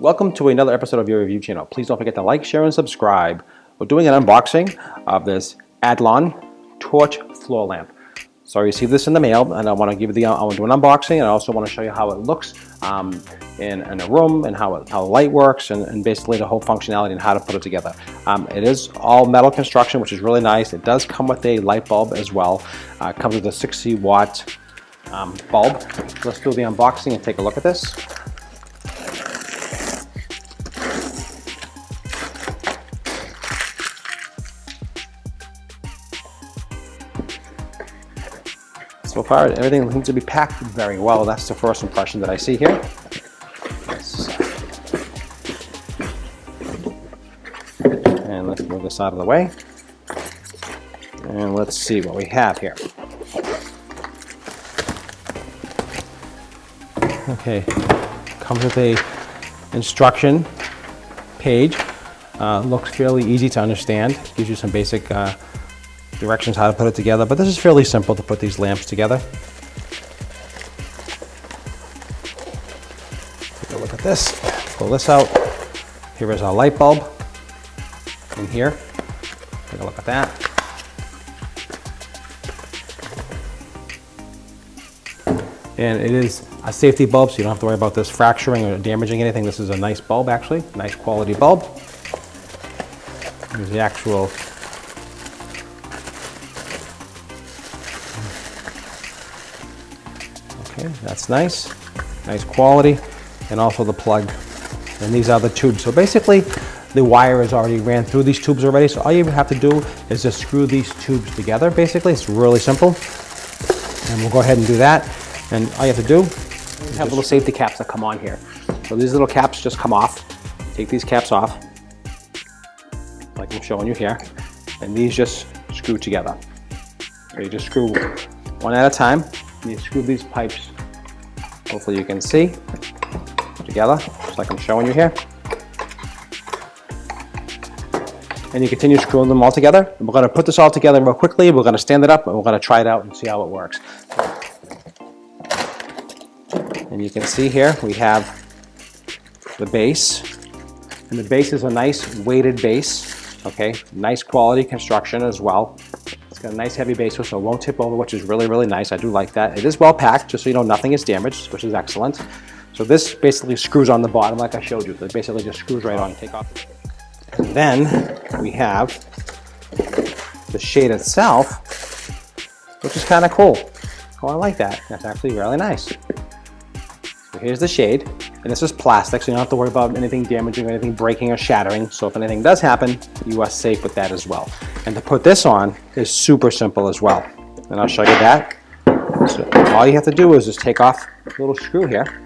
Welcome to another episode of your review channel. Please don't forget to like, share, and subscribe. We're doing an unboxing of this Addlon torch floor lamp. So I received this in the mail, and I want to give you I want to do an unboxing, and I also want to show you how it looks in a room, and how the light works, and basically the whole functionality and how to put it together. It is all metal construction, which is really nice. It does come with a light bulb as well. It comes with a 60-watt bulb. Let's do the unboxing and take a look at this. So far, everything seems to be packed very well. That's the first impression that I see here. And let's move this out of the way. And let's see what we have here. Okay, comes with a instruction page. Looks fairly easy to understand. Gives you some basic directions how to put it together, but this is fairly simple to put these lamps together. Take a look at this. Pull this out. Here is our light bulb in here. Take a look at that. And it is a safety bulb, so you don't have to worry about this fracturing or damaging anything. This is a nice bulb, actually. Nice quality bulb. Here's the actual okay, that's nice quality, and also the plug, and these are the tubes. So basically the wire is already ran through these tubes already, so all you have to do is just screw these tubes together. Basically, it's really simple, and we'll go ahead and do that. And all you have to do is have little safety caps that come on here. So these little caps just come off. Take these caps off, like I'm showing you here, and these just screw together. So you just screw one at a time. You screw these pipes, hopefully you can see, together, just like I'm showing you here. And you continue screwing them all together. And we're going to put this all together real quickly. We're going to stand it up, and we're going to try it out and see how it works. And you can see here we have the base. And the base is a nice weighted base, okay? Nice quality construction as well. It's got a nice heavy base, so it won't tip over, which is really, really nice. I do like that. It is well packed, just so you know nothing is damaged, which is excellent. So this basically screws on the bottom like I showed you. It basically just screws right on, take off. And then we have the shade itself, which is kind of cool. Oh, I like that. That's actually really nice. So here's the shade, and this is plastic, so you don't have to worry about anything damaging or anything breaking or shattering. So if anything does happen, you are safe with that as well. And to put this on is super simple as well. And I'll show you that. So all you have to do is just take off a little screw here.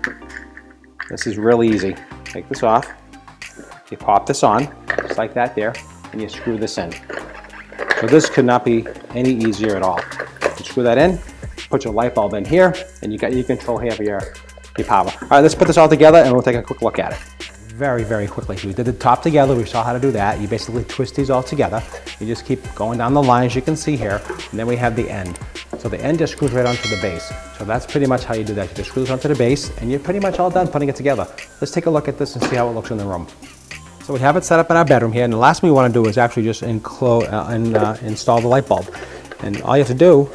This is really easy. Take this off. You pop this on, just like that there, and you screw this in. So this could not be any easier at all. You screw that in, put your light bulb in here, and you got your control here for your power. All right, let's put this all together and we'll take a quick look at it. Very, very quickly. We did the top together. We saw how to do that. You basically twist these all together. You just keep going down the line, as you can see here, and then we have the end. So the end just screws right onto the base. So that's pretty much how you do that. You just screw this onto the base, and you're pretty much all done putting it together. Let's take a look at this and see how it looks in the room. So we have it set up in our bedroom here, and the last thing we want to do is actually just install the light bulb. And all you have to do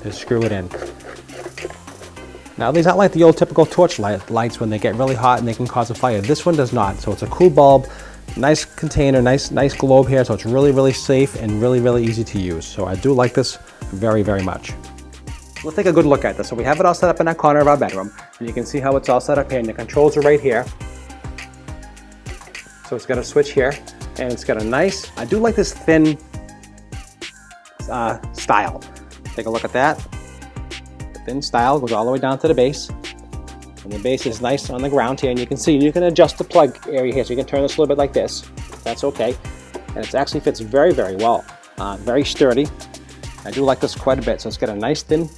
is screw it in. Now these aren't like the old typical torch lights when they get really hot and they can cause a fire. This one does not. So it's a cool bulb, nice container, nice globe here. So it's really, really safe and really, really easy to use. So I do like this very, very much. Let's take a good look at this. So we have it all set up in that corner of our bedroom, and you can see how it's all set up here, and the controls are right here. So it's got a switch here, and it's got a nice, I do like this thin style. Take a look at that. Thin style goes all the way down to the base, and the base is nice on the ground here, and you can see you can adjust the plug area here, so you can turn this a little bit like this. That's okay, and it actually fits very, very well. Very sturdy. I do like this quite a bit. So it's got a nice thin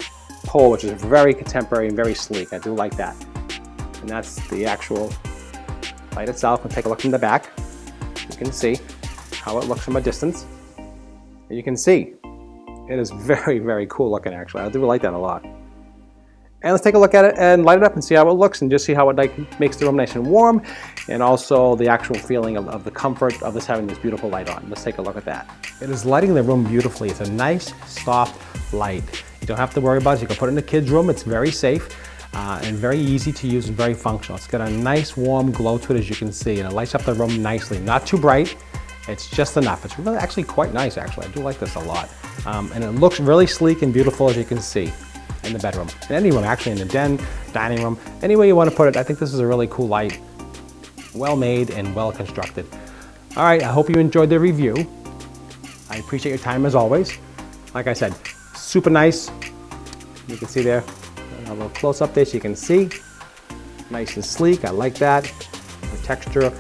pole, which is very contemporary and very sleek. I do like that. And that's the actual light itself. We'll take a look from the back. You can see how it looks from a distance. And you can see it is very, very cool looking, actually. I do like that a lot. And let's take a look at it and light it up and see how it looks and just see how it like makes the room nice and warm, and also the actual feeling of the comfort of us having this beautiful light on. Let's take a look at that. It is lighting the room beautifully. It's a nice, soft light. You don't have to worry about it. You can put it in the kids' room. It's very safe and very easy to use and very functional. It's got a nice warm glow to it, as you can see, and it lights up the room nicely. Not too bright. It's just enough. It's really actually quite nice, actually. I do like this a lot. And it looks really sleek and beautiful, as you can see, in the bedroom. In any room, actually, in the den, dining room, any way you want to put it. I think this is a really cool light. Well made and well constructed. All right, I hope you enjoyed the review. I appreciate your time as always. Like I said, super nice. You can see there, a little close up there so you can see. Nice and sleek, I like that. The texture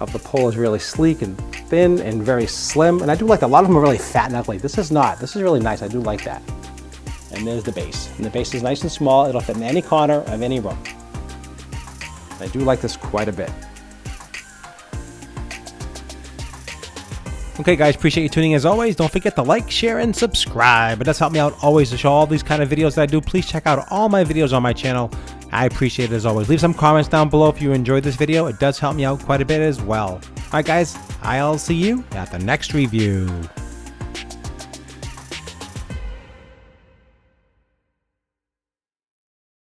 of the pole is really sleek and thin and very slim. And I do like a lot of them are really fat and ugly. This is not, this is really nice, I do like that. And there's the base. And the base is nice and small. It'll fit in any corner of any room. I do like this quite a bit. Okay guys, appreciate you tuning in as always. Don't forget to like, share, and subscribe. It does help me out always to show all these kind of videos that I do. Please check out all my videos on my channel. I appreciate it as always. Leave some comments down below if you enjoyed this video. It does help me out quite a bit as well. Alright guys, I'll see you at the next review.